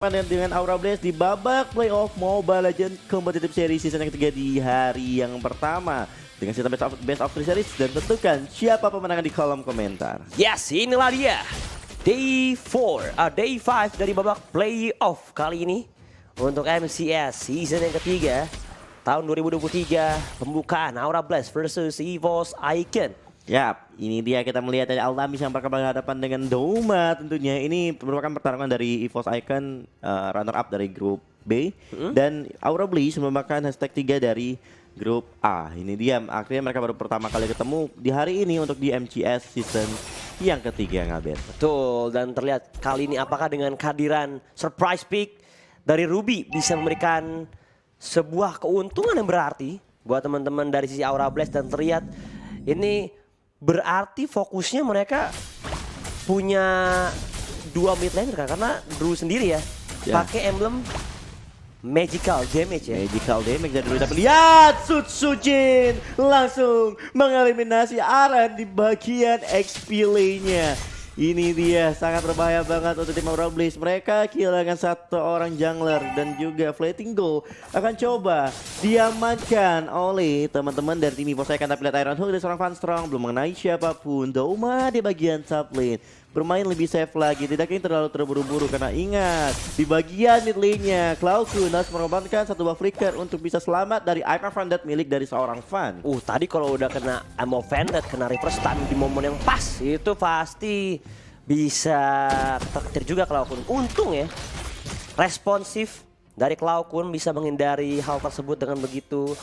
Dengan Aura Blaze di babak playoff Mobile Legends Competitive Series season yang ketiga di hari yang pertama dengan sistem best of 3 series, dan tentukan siapa pemenangan di kolom komentar. Yes, inilah dia Day 5 dari babak playoff kali ini untuk MCS season yang ketiga tahun 2023, pembukaan Aura Blaze versus EVOS Icon. Yap, ini dia kita melihat dari Altamis yang bakal berhadapan dengan Doma tentunya. Ini merupakan pertarungan dari EVOS Icon, runner up dari grup B, dan Aura Blaze merupakan hashtag 3 dari grup A. Ini dia, akhirnya mereka baru pertama kali ketemu di hari ini untuk di MCS season yang ketiga, Ngabet. Betul, dan terlihat kali ini apakah dengan kehadiran surprise pick dari Ruby bisa memberikan sebuah keuntungan yang berarti buat teman-teman dari sisi Aura Blaze. Dan terlihat ini berarti fokusnya mereka punya dua mid laner kan, karena Drew sendiri ya pakai emblem magical damage ya. Magical damage dari Drew, tapi lihat Sutsujin langsung mengeliminasi Aran di bagian XP lane-nya. Ini dia sangat berbahaya banget untuk tim Aura Blaze. Mereka kehilangan satu orang jungler dan juga Fleeting Goal akan coba diamankan oleh teman-teman dari tim EVOS Icon. Tapi lihat Iron Hook dari seorang Fanstrong belum mengenai siapapun. Doma di bagian top lane bermain lebih safe lagi, tidak ingin terlalu terburu-buru karena ingat di bagian mid lane-nya Cloudkun harus mengorbankan satu buff flicker untuk bisa selamat dari Iron Vanded milik dari seorang fan. Tadi kalau udah kena Ammo Vanded, kena reverse stun di momen yang pas, itu pasti bisa terketir juga Cloudkun. Untung ya responsif dari Cloudkun bisa menghindari hal tersebut dengan begitu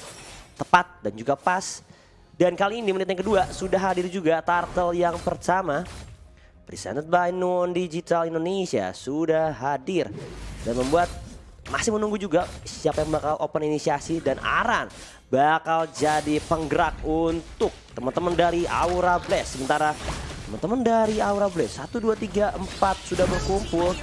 tepat dan juga pas. Dan kali ini di menit yang kedua sudah hadir juga Turtle yang pertama, presented by Nuon Digital Indonesia, sudah hadir dan membuat masih menunggu juga siapa yang bakal open inisiasi, dan Aran bakal jadi penggerak untuk teman-teman dari Aura Blaze. Sementara teman-teman dari Aura Blaze 1, 2, 3, 4 sudah berkumpul.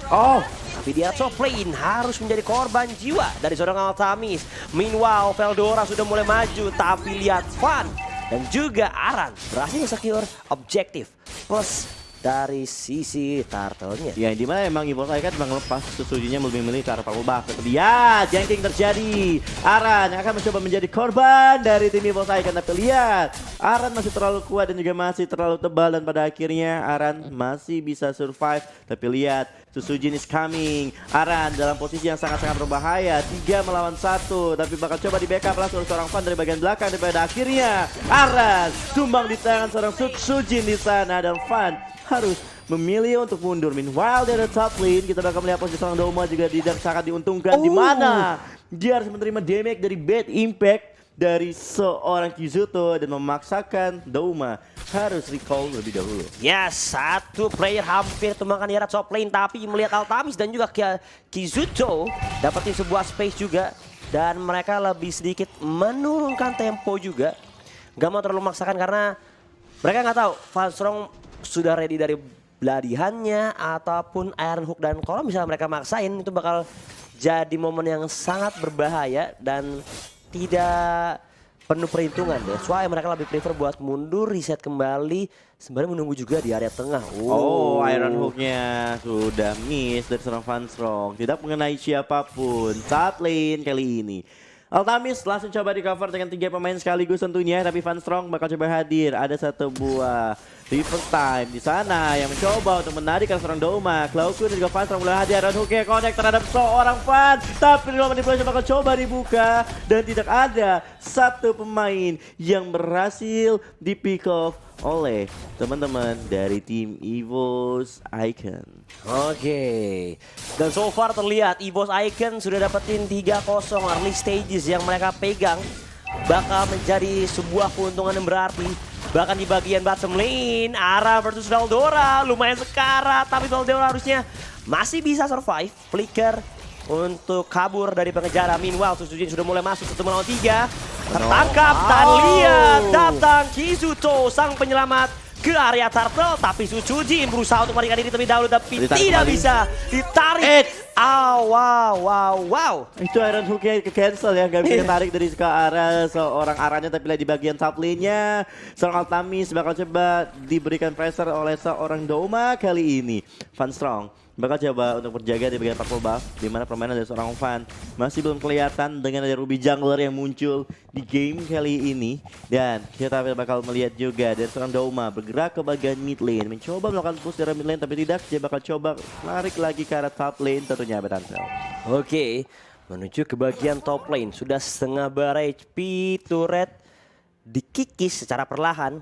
Tapi di top lane harus menjadi korban jiwa dari seorang Altamis. Meanwhile Veldora sudah mulai maju, tapi lihat Fan dan juga Aran berhasil secure objektif plus dari sisi Turtle-nya. Ya, dimana emang EVOS Icon memang lepas Susujinya lebih milih ke arah Palubah. Lihat, jangking terjadi. Aran yang akan mencoba menjadi korban dari tim EVOS Icon. Tapi lihat, Aran masih terlalu kuat dan juga masih terlalu tebal, dan pada akhirnya Aran masih bisa survive. Tapi lihat, Susujin is coming. Aran dalam posisi yang sangat-sangat berbahaya, 3 melawan 1, tapi bakal coba di backup langsung seorang fan dari bagian belakang. Dan pada akhirnya Aran tumbang di tangan seorang Susujin di sana, dan fan harus memilih untuk mundur. Meanwhile dari top lane kita bakal melihat posisi seorang Doma juga tidak sangat diuntungkan, di mana dia harus menerima damage dari bad impact dari seorang Kizuto dan memaksakan Doma harus recall lebih dahulu. Yes, satu player hampir tumbangkan di arah top lane, tapi melihat Altamis dan juga Kizuto dapetin sebuah space juga, dan mereka lebih sedikit menurunkan tempo juga. Gak mau terlalu memaksakan karena mereka nggak tahu Fanstrong sudah ready dari beladihannya ataupun Iron Hook, dan kalau misalnya mereka maksain itu bakal jadi momen yang sangat berbahaya dan tidak penuh perhitungan. That's why mereka lebih prefer buat mundur, reset kembali, sembari menunggu juga di area tengah. Iron Hook-nya sudah miss dari seorang Fanstrong, tidak mengenai siapapun saat lane kali ini. Altamis langsung coba di cover dengan 3 pemain sekaligus tentunya, tapi Fanstrong bakal coba hadir. Ada satu buah reverse time di sana yang mencoba untuk menarik seorang Doma. Cloudkun dan juga Fanstrong mulai hadir. Iron Hook-nya connect terhadap seorang fan, tapi Doma bakal coba dibuka, dan tidak ada satu pemain yang berhasil di pick off oleh teman-teman dari tim EVOS Icon. Dan so far terlihat EVOS Icon sudah dapetin 3-0 early stages yang mereka pegang, bakal menjadi sebuah keuntungan yang berarti. Bahkan di bagian bottom lane, Aran versus Veldora lumayan sekarat, tapi Veldora harusnya masih bisa survive. Flicker untuk kabur dari pengejaran. Meanwhile Susujin sudah mulai masuk 1 melawan 3, tertangkap dan lihat datang Kizuto sang penyelamat ke area Turtle, tapi Susujin berusaha untuk melarikan diri terlebih dahulu, tapi tidak bisa ditarik. Wow. Itu Iron Hook-nya ke cancel ya, gak bisa ditarik dari ke arah seorang Arannya. Tapi lihat di bagian top lane-nya seorang Altamis bakal coba diberikan pressure oleh seorang Doma kali ini. Fanstrong bakal coba untuk berjaga di bagian purple buff, di mana permainan dari seorang Van masih belum kelihatan dengan ada Ruby Jungler yang muncul di game kali ini. Dan kita bakal melihat juga dari seorang Dauma bergerak ke bagian mid lane, mencoba melakukan push dari mid lane, tapi tidak, dia bakal coba narik lagi ke arah top lane tentunya Betancel. Oke, menuju ke bagian top lane, sudah setengah bar HP, turret dikikis secara perlahan.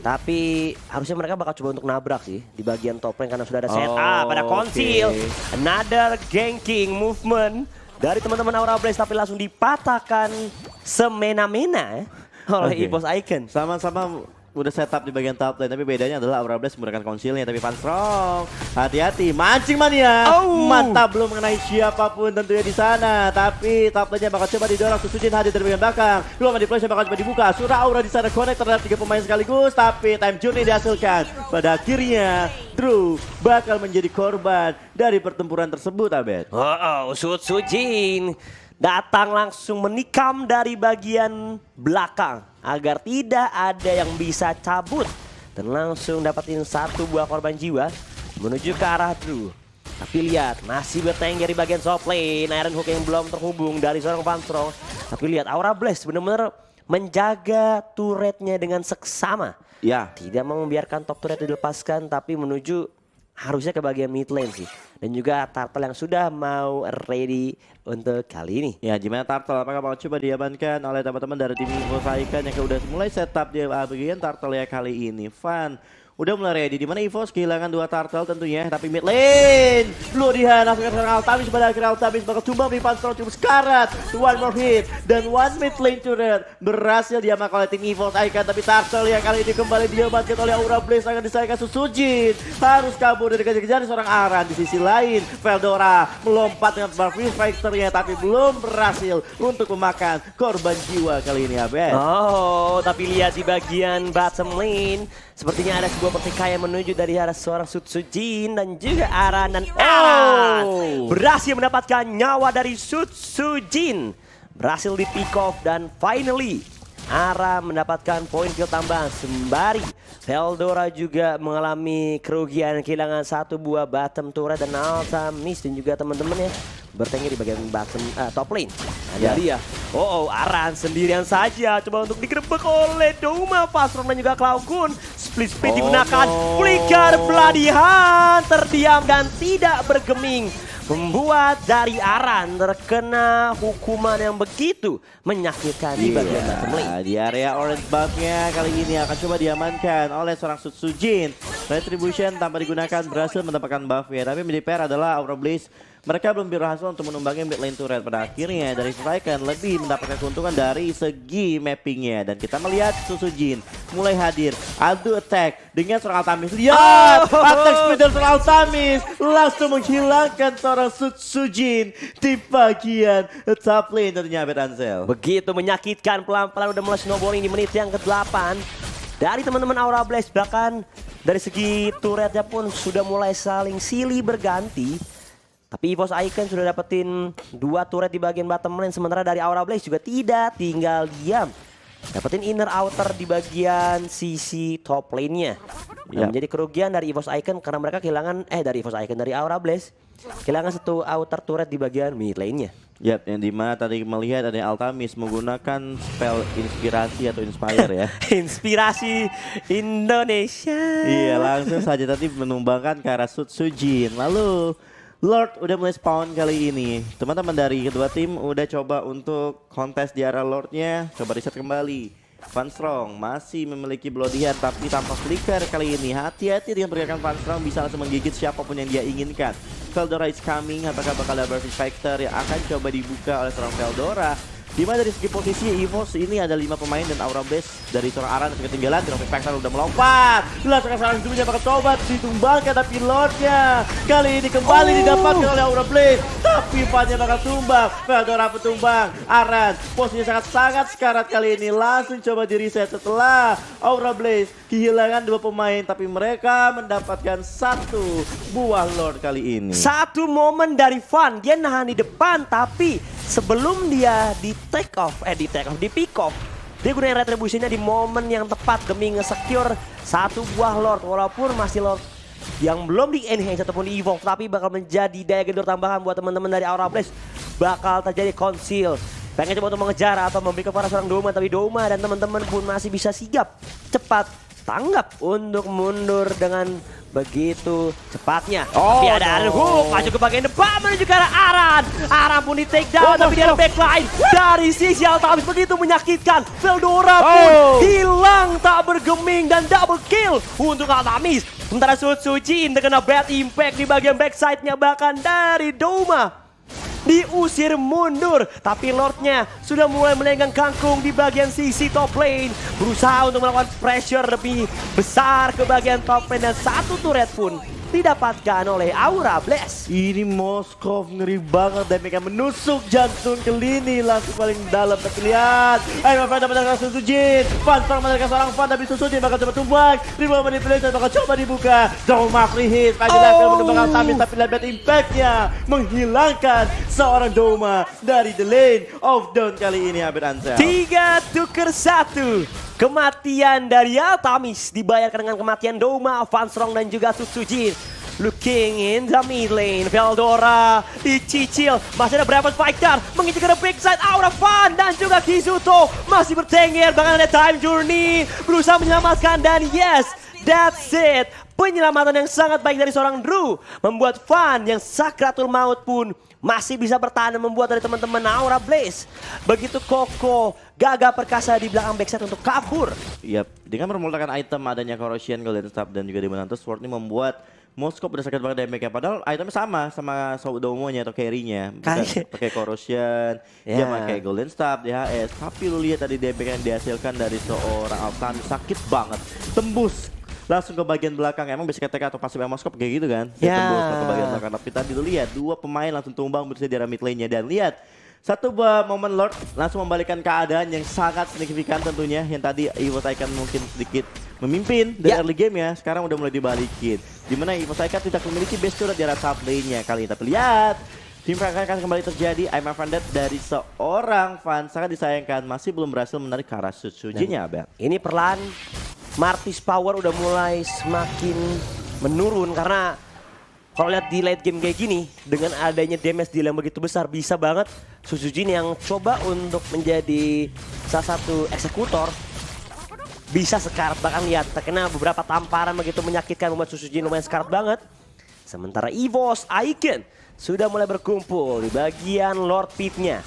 Tapi harusnya mereka bakal coba untuk nabrak sih di bagian top lane karena sudah ada setup, pada conceal. Another ganking movement dari teman-teman Aura Blaze, tapi langsung dipatahkan semena-mena oleh EVOS Icon. Sama-sama udah setup di bagian top lane, tapi bedanya adalah Aura Blaze menggunakan concealnya, tapi Van Strong hati-hati, mancing mania. Mantap, belum mengenai siapapun tentunya di sana, tapi top lane-nya bakal coba didorong. Susujin hadir dari bagian belakang, belum ada flash bakal coba dibuka. Surah Aura di sana connect terhadap 3 pemain sekaligus, tapi time journey dihasilkan. Pada akhirnya Drew bakal menjadi korban dari pertempuran tersebut, Abed. Susujin datang langsung menikam dari bagian belakang agar tidak ada yang bisa cabut, dan langsung dapatin 1 buah korban jiwa menuju ke arah Drew. Tapi lihat, masih bertengger di bagian top lane, Iron Hook yang belum terhubung dari seorang Van Strong. Tapi lihat, Aura Blaze benar-benar menjaga turretnya dengan seksama. Ya, Tidak mau membiarkan top turret dilepaskan, tapi menuju harusnya ke bagian mid lane sih. Dan juga Turtle yang sudah mau ready untuk kali ini. ya gimana Turtle? Apakah bakal coba diamankan oleh teman-teman dari tim EVOS Icon yang udah mulai setup di bagian Turtle ya kali ini? Van udah mulai ready, dimana EVOS kehilangan 2 turtle tentunya, tapi mid lane Bloodihan langsung ke seorang Altamis. Pada akhirnya Altamis bakal tumbang di Van Strong, cuma sekarat, 1 more hit, dan 1 mid lane turret berhasil diamankan oleh tim EVOS Icon. Tapi turtle yang kali ini kembali diamankan oleh Aura Blaze, akan disayangkan Susujin harus kabur dari kejar-kejar seorang Aran. Di sisi lain Veldora melompat dengan Barfish Fighter-nya, tapi belum berhasil untuk memakan korban jiwa kali ini, Abed. Oh, tapi lihat di bagian bottom lane, sepertinya ada sebuah pertikaian menuju dari arah seorang Susujin dan juga Aran, dan Aran berhasil mendapatkan nyawa dari Susujin, berhasil di pick off, dan finally Aran mendapatkan poin kill tambahan sembari Veldora juga mengalami kerugian, kehilangan 1 buah bottom turret, dan Altamis dan juga teman-temannya bertengger di bagian bottom top lane. Ada dia. Aran sendirian saja coba untuk digerebek oleh Dauma, Fastron dan juga Cloud. Split digunakan, flicker Bloodihan terdiam dan tidak bergeming, membuat dari Aran terkena hukuman yang begitu menyakitkan di bagian bottom lane. Di area orange buff-nya kali ini akan coba diamankan oleh seorang Susujin. Retribution tanpa digunakan berhasil mendapatkan buff-nya, tapi menjadi PR adalah Aura Blaze. Mereka belum berhasil untuk menumbangi mid lane turret. Pada akhirnya dari Striker lebih mendapatkan keuntungan dari segi mappingnya. Dan kita melihat Susujin mulai hadir. Adu attack dengan seorang Altamis. Lihat attack speed dari seorang Altamis langsung menghilangkan seorang Susujin di bagian top lane tentunya, Betancel. Begitu menyakitkan, pelan-pelan udah mulai snowballing di menit yang ke-8 dari teman-teman Aura Blaze. Bahkan dari segi turretnya pun sudah mulai saling silih berganti. Tapi EVOS Icon sudah dapetin 2 turret di bagian bottom lane, sementara dari Aura Blaze juga tidak tinggal diam, dapetin inner outer di bagian sisi top lane-nya. Menjadi kerugian dari EVOS Icon karena mereka kehilangan dari Aura Blaze kehilangan 1 outer turret di bagian mid lane-nya. Yap, yang dimana tadi melihat ada Altamis menggunakan spell inspirasi atau inspire ya. Inspirasi Indonesia. Iya, langsung saja tadi menumbangkan ke arah Susujin. Lalu Lord udah mulai spawn kali ini. Teman-teman dari kedua tim udah coba untuk kontes di arah Lordnya. Coba riset kembali. Van Strong masih memiliki Bloodihan tapi tanpa flicker kali ini. Hati-hati dengan pergerakan Van Strong, bisa langsung menggigit siapapun yang dia inginkan. Veldora is coming. Apakah bakal ada Barfish Fighter yang akan coba dibuka oleh seorang Veldora? Dimana dari segi posisi EVOS ini ada 5 pemain dan Aura Blaze dari seorang Aran yang ketinggalan. Barfish Fighter udah melompat. Sekarang dulunya bakal coba ditumbangkan, tapi Lordnya kali ini kembali didapatkan oleh Aura Blaze. Tapi Vannya bakal tumbang. Veldora petumbang. Aran posisinya sangat sekarat kali ini. Langsung coba di reset setelah Aura Blaze kehilangan 2 pemain, tapi mereka mendapatkan 1 buah Lord kali ini. 1 momen dari Van, dia nahan di depan, tapi sebelum dia di pick off, dia gunain retributionnya di momen yang tepat demi nge-secure 1 buah Lord. Walaupun masih Lord yang belum di enhance ataupun di evolve tapi bakal menjadi daya gendor tambahan buat teman-teman dari Aura Blaze. Bakal terjadi conceal. Pengen coba untuk mengejar atau memberikan kepada seorang Doma, tapi Doma dan teman-teman pun masih bisa sigap, cepat tanggap untuk mundur dengan begitu cepatnya. Tapi ada Aran Hook maju ke bagian depan menuju ke arah Aran. Aran pun di take down tapi dia ada backline dari sisi Altamis begitu menyakitkan. Veldora pun hilang tak bergeming dan double kill untuk Altamis. Sementara Sutsujin terkena bad impact di bagian backside-nya bahkan dari Doma. Diusir mundur, tapi Lordnya sudah mulai melenggang kangkung di bagian sisi top lane. Berusaha untuk melakukan pressure lebih besar ke bagian top lane dan satu turret pun didapatkan oleh Aura Blaze. Ini Moskov ngeri banget dan mereka menusuk jantung ke lini langsung paling dalam. Tapi lihat, ayo Fan dapat mendapatkan Susujin. Fan mendapatkan seorang Fan tapi Susujin bakal coba tumbang. 5 menit pilihan bakal coba dibuka. Doma free hit. Lagi akan menembakkan Tamis tapi lihat bad impact-nya menghilangkan seorang Doma dari the lane of down kali ini Abed Ansel. 3 tuker 1. Kematian dari Altamis dibayarkan dengan kematian Doma, Vansrong dan juga Sutsujin. Looking in the mid lane, Veldora dicicil. Masih ada berapa fighter mengincar ke backside. Aura Fan dan juga Kizuto masih bertengger. Bahkan ada Time Journey berusaha menyelamatkan dan yes, that's it. Penyelamatan yang sangat baik dari seorang Drew membuat Fan yang sakratul maut pun masih bisa bertahan dan membuat dari teman-teman Aura Blaze begitu kokoh, gagah perkasa di belakang backside untuk kabur. Yap, dengan memulihkan item adanya Corrosion, Golden Staff dan juga Demon Hunter Sword ini membuat Moskov udah sakit banget damage-nya. Padahal itemnya sama Domo-nya atau carry-nya. Pakai Corrosion, dia pakai Golden Staff, DHS. Tapi lu lihat tadi damage yang dihasilkan dari seorang Altan sakit banget. Tembus langsung ke bagian belakang. Emang basic attack atau pasif Moskov kayak gitu kan? Dia tembus ke bagian belakang. Tapi tadi lu lihat dua pemain langsung tumbang bersih di mid lane-nya. Dan lihat satu buah momen Lord langsung membalikan keadaan yang sangat signifikan tentunya. Yang tadi Evo Icon mungkin sedikit memimpin dari early game ya. Sekarang udah mulai dibalikin. Dimana Evo Icon tidak memiliki base turret di arah top lane-nya kali ini. Tapi lihat, tim akan kembali terjadi. I'm offended dari seorang fan. Sangat disayangkan masih belum berhasil menarik ke arah Sutsujin-nya Abel. Ini perlahan Martis power udah mulai semakin menurun karena kalau lihat di late game kayak gini dengan adanya damage deal yang begitu besar bisa banget Sutsujin yang coba untuk menjadi salah satu eksekutor bisa sekarat. Bahkan lihat terkena beberapa tamparan begitu menyakitkan membuat Sutsujin lumayan sekarat banget. Sementara EVOS Icon sudah mulai berkumpul di bagian Lord Pit-nya.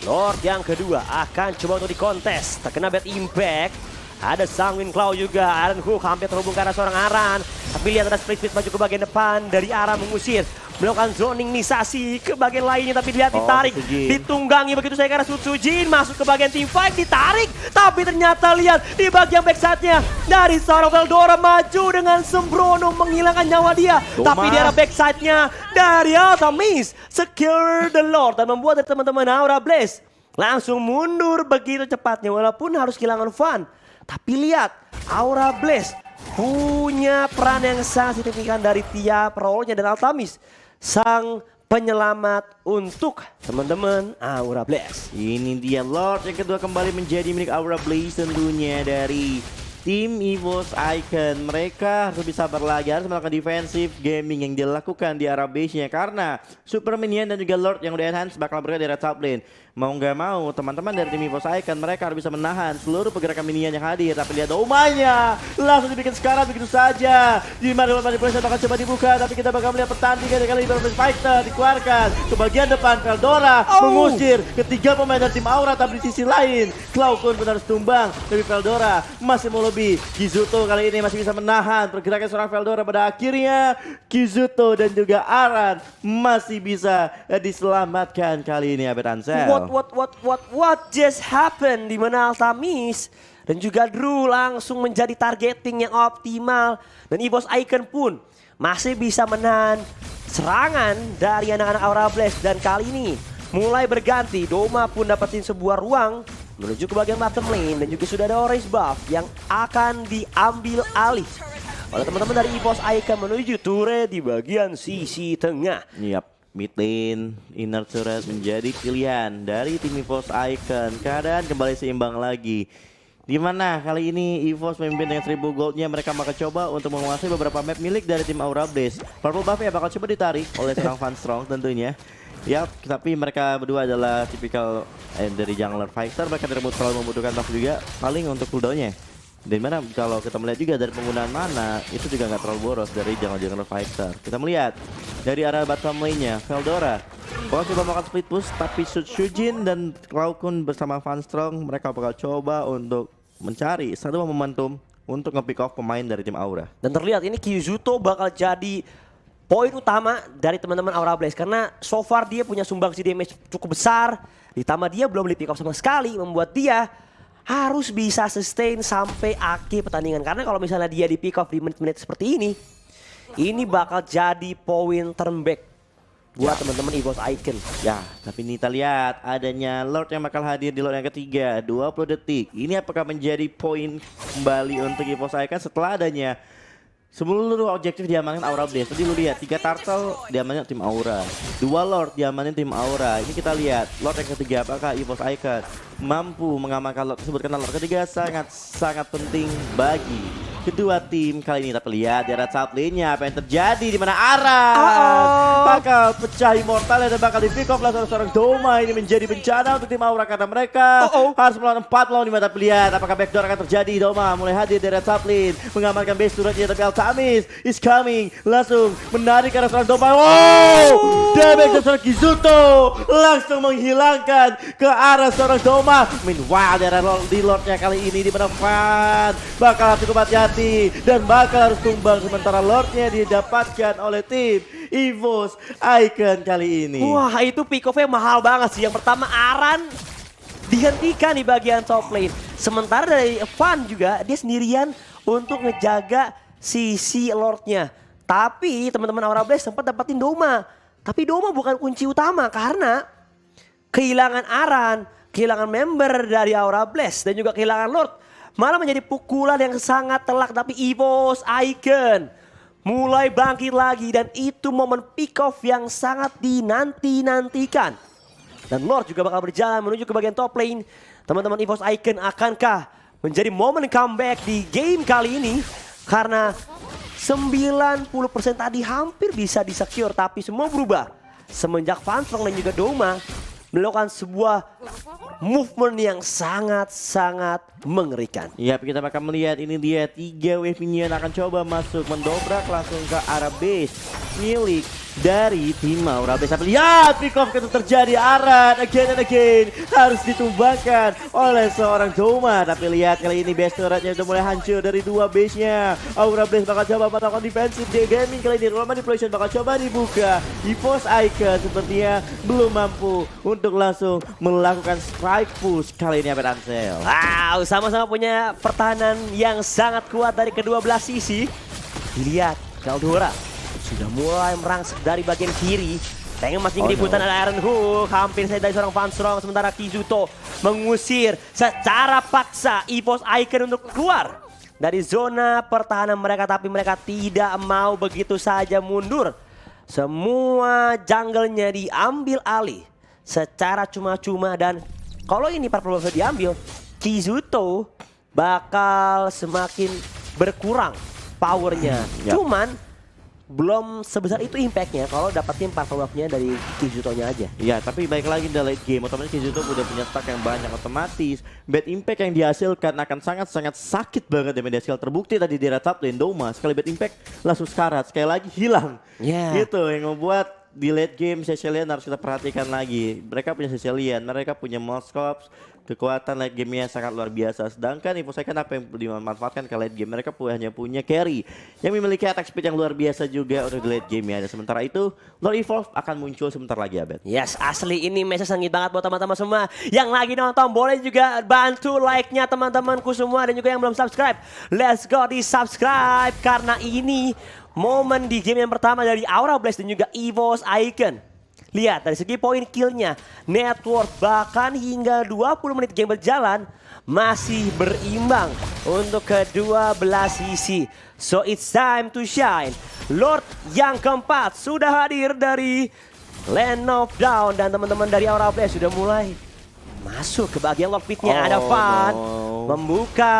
Lord yang kedua akan coba untuk dikontes. Terkena bad impact. Ada Sanguine Claw juga, Aran Hook hampir terhubung ke arah seorang Aran. Tapi lihat ada Split Speed maju ke bagian depan dari arah mengusir. Melakukan zoning nisasi ke bagian lainnya tapi lihat ditarik. Ditunggangi begitu saya ke arah Sutsujin. Masuk ke bagian team fight, ditarik. Tapi ternyata lihat di bagian backside-nya dari seorang Veldora maju dengan sembrono menghilangkan nyawa dia. Doma. Tapi di arah backside-nya dari Altamis secure the Lord dan membuat dari teman-teman Aura Blaze langsung mundur begitu cepatnya walaupun harus kehilangan Fan. Tapi lihat, Aura Blaze punya peran yang sangat signifikan dari tiap role-nya dan Altamis sang penyelamat untuk teman-teman Aura Blaze. Ini dia Lord yang kedua kembali menjadi milik Aura Blaze tentunya dari tim EVOS Icon. Mereka harus lebih sabar lagi, harus melakukan defensive gaming yang dilakukan di arah base-nya karena Super Minion dan juga Lord yang udah enhance bakal berada di arah top lane. Mau nggak mau teman-teman dari tim EVOS Icon mereka harus bisa menahan seluruh pergerakan minion yang hadir. Tapi lihat Domanya langsung dibikin sekarang begitu saja. Di mana manipulasi bakal coba dibuka tapi kita bakal melihat pertandingan kali ini Perfect Fighter dikeluarkan ke bagian depan. Veldora mengusir ketiga pemain dari tim Aura tapi di sisi lain Cloud pun harus tumbang. Tapi Veldora masih mau lebih. Kizuto kali ini masih bisa menahan pergerakan seorang Veldora. Pada akhirnya Kizuto dan juga Aran masih bisa diselamatkan kali ini Abed Ansel. What just happened di mana Altamis dan juga Drew langsung menjadi targeting yang optimal dan EVOS Icon pun masih bisa menahan serangan dari anak-anak Aura Blaze dan kali ini mulai berganti. Doma pun dapetin sebuah ruang menuju ke bagian bottom lane dan juga sudah ada orange buff yang akan diambil alih oleh teman-teman dari EVOS Icon menuju turret di bagian sisi tengah. Yap. Mid lane, inner turret menjadi pilihan dari tim EVOS Icon. Keadaan kembali seimbang lagi. Dimana kali ini EVOS memimpin dengan 1000 goldnya, mereka bakal coba untuk menguasai beberapa map milik dari tim Aura Blaze. Purple buff ya bakal coba ditarik oleh seorang Van Strong tentunya. Ya, tapi mereka berdua adalah tipikal dari jungler fighter, mereka tidak terlalu membutuhkan buff juga, paling untuk cooldownnya. Dan mana kalau kita melihat juga dari penggunaan mana, itu juga nggak terlalu boros dari jungler fighter. Kita melihat dari arah bottom lane-nya, Veldora bakal coba makan split push, tapi Shujin dan Cloud9 bersama Van Strong mereka bakal coba untuk mencari satu momentum untuk nge-pick off pemain dari tim Aura. Dan terlihat ini Kizuto bakal jadi poin utama dari teman-teman Aura Blaze karena so far dia punya sumbangsi damage cukup besar, ditambah dia belum di pick off sama sekali, membuat dia harus bisa sustain sampai akhir pertandingan. Karena kalau misalnya dia di pick off di menit-menit seperti ini bakal jadi poin turn back buat teman-teman EVOS Icon. Ya, tapi ini kita lihat adanya Lord yang bakal hadir di Lord yang ketiga, 20 detik. Ini apakah menjadi poin kembali untuk EVOS Icon setelah adanya seluruh objektif diamankan Aura Blaze. Tadi lu lihat 3 turtle diamankan tim Aura, 2 Lord diamanin tim Aura. Ini kita lihat Lord yang ketiga apakah EVOS Icon mampu mengamankan Lord tersebut, karena Lord ketiga sangat penting bagi kedua tim kali ini. Tapi lihat di arah top lane-nya apa yang terjadi, di mana Aran bakal pecah immortal dan bakal di pick off oleh seorang Doma. Ini menjadi bencana untuk tim Aura karena mereka harus melawan 4 lawan 5. Tapi lihat apakah backdoor akan terjadi. Doma mulai hadir di arah top lane mengamankan base turretnya, tapi Altamis is coming, langsung menarik ke arah seorang Doma. Wow, damage dari seorang Kizuto langsung menghilangkan ke arah seorang Doma. Meanwhile di arah di Lordnya kali ini di mana Van bakal cukup hati-hati dan bakal harus tumbang, sementara Lordnya didapatkan oleh tim EVOS Icon kali ini. Wah, itu pick off-nya mahal banget sih. Yang pertama Aran dihentikan di bagian top lane, sementara dari Van juga dia sendirian untuk ngejaga sisi Lordnya. Tapi teman-teman Aura Blaze sempat dapetin Doma, tapi Doma bukan kunci utama karena kehilangan Aran, kehilangan member dari Aura Blaze dan juga kehilangan Lord malah menjadi pukulan yang sangat telak. Tapi EVOS Icon mulai bangkit lagi dan itu momen pick off yang sangat dinanti-nantikan. Dan Lord juga bakal berjalan menuju ke bagian top lane. Teman-teman EVOS Icon akankah menjadi momen comeback di game kali ini? Karena 90% tadi hampir bisa di-secure, tapi semua berubah semenjak Van Strong dan juga Doma melakukan sebuah movement yang sangat-sangat mengerikan. Ya, kita bakal melihat ini dia 3 wave minion akan coba masuk mendobrak langsung ke arah base milik dari tim Aura Blaze. Lihat pick off itu terjadi, Aran again and again harus ditumbangkan oleh seorang Doma. Tapi lihat kali ini base turretnya udah mulai hancur dari 2 base-nya. Aura Blaze bakal coba melakukan defensive gaming kali ini. Roll manipulation bakal coba dibuka. EVOS Icon sepertinya belum mampu untuk langsung melakukan strike push kali ini Abed Ansel. Wow, sama-sama punya pertahanan yang sangat kuat dari kedua belah sisi. Dilihat Veldora sudah mulai merangsek dari bagian kiri. Pengen masih keributan ada Iron Hook, hampir saja dari seorang Van Strong. Sementara Kizuto mengusir secara paksa EVOS Icon untuk keluar dari zona pertahanan mereka. Tapi mereka tidak mau begitu saja mundur. Semua jungle-nya diambil alih secara cuma-cuma, dan kalau ini Purple Buff diambil, Kizuto bakal semakin berkurang powernya. Cuman belum sebesar itu impactnya kalau dapetin Purple Buff-nya dari Kizuto-nya aja. Ya, tapi baik lagi di late game, otomatis Kizuto udah punya stack yang banyak, otomatis bad impact yang dihasilkan akan sangat-sangat sakit banget. Dan media skill terbukti tadi di top lane Doma, sekali bad impact langsung sekarat, sekali lagi hilang. Gitu yang membuat di late game Cecilian harus kita perhatikan lagi. Mereka punya Cecilian, mereka punya Moskops, kekuatan late game-nya sangat luar biasa. Sedangkan EVOS Icon apa yang dimanfaatkan ke late game, mereka hanya punya carry yang memiliki attack speed yang luar biasa juga untuk di late game ya. Dan sementara itu Lord Evolve akan muncul sebentar lagi Abed. Yes, asli ini message sengit banget buat teman-teman semua yang lagi nonton. Boleh juga bantu like-nya teman-temanku semua, dan juga yang belum subscribe, let's go di subscribe karena ini momen di game yang pertama dari Aura Blaze dan juga EVOS Icon. Lihat dari segi poin killnya, net worth, bahkan hingga 20 menit game berjalan masih berimbang untuk kedua belah sisi. So it's time to shine. Lord yang keempat sudah hadir dari Land of Dawn, dan teman-teman dari Aura Blaze sudah mulai masuk ke bagian lockpicknya. Ada Oh, Van no. membuka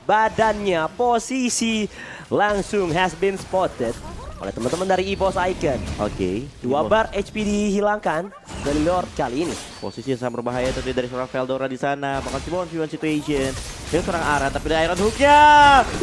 badannya, posisi langsung has been spotted oleh teman-teman dari EVOS Icon. Oke. 2 bar HP dihilangkan dari Lord kali ini. Posisi yang sangat berbahaya tadi dari seorang Veldora di sana. Bahkan Cibon situation. Dia seorang Aran tapi ada Iron Hook-nya.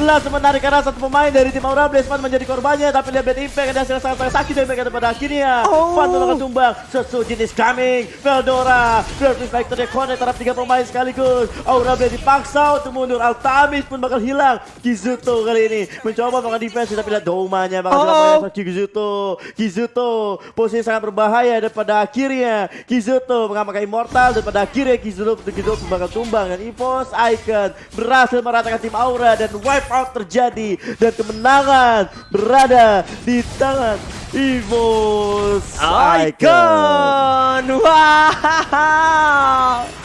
Langsung menarik karena satu pemain dari tim Aura Blazeman menjadi korbannya. Tapi lihat bad impact ada hasil sangat sakit dari mereka pada akhirnya. Van akan tumbang. Sesujin is coming. Veldora. Versus Victor connect terhadap 3 pemain sekaligus. Aura Blaze dipaksa untuk mundur. Altamis pun bakal hilang. Kizuto kali ini mencoba melakukan defense tapi lihat Domanya bakal dilakukan Kizuto. Kizuto posisi sangat berbahaya dan pada akhirnya Kizuto mengamankan Immortal dan pada akhirnya Kizuto bakal tumbang dan EVOS Icon berhasil meratakan tim Aura dan wipe out terjadi dan kemenangan berada di tangan EVOS Icon. Icon! Wow!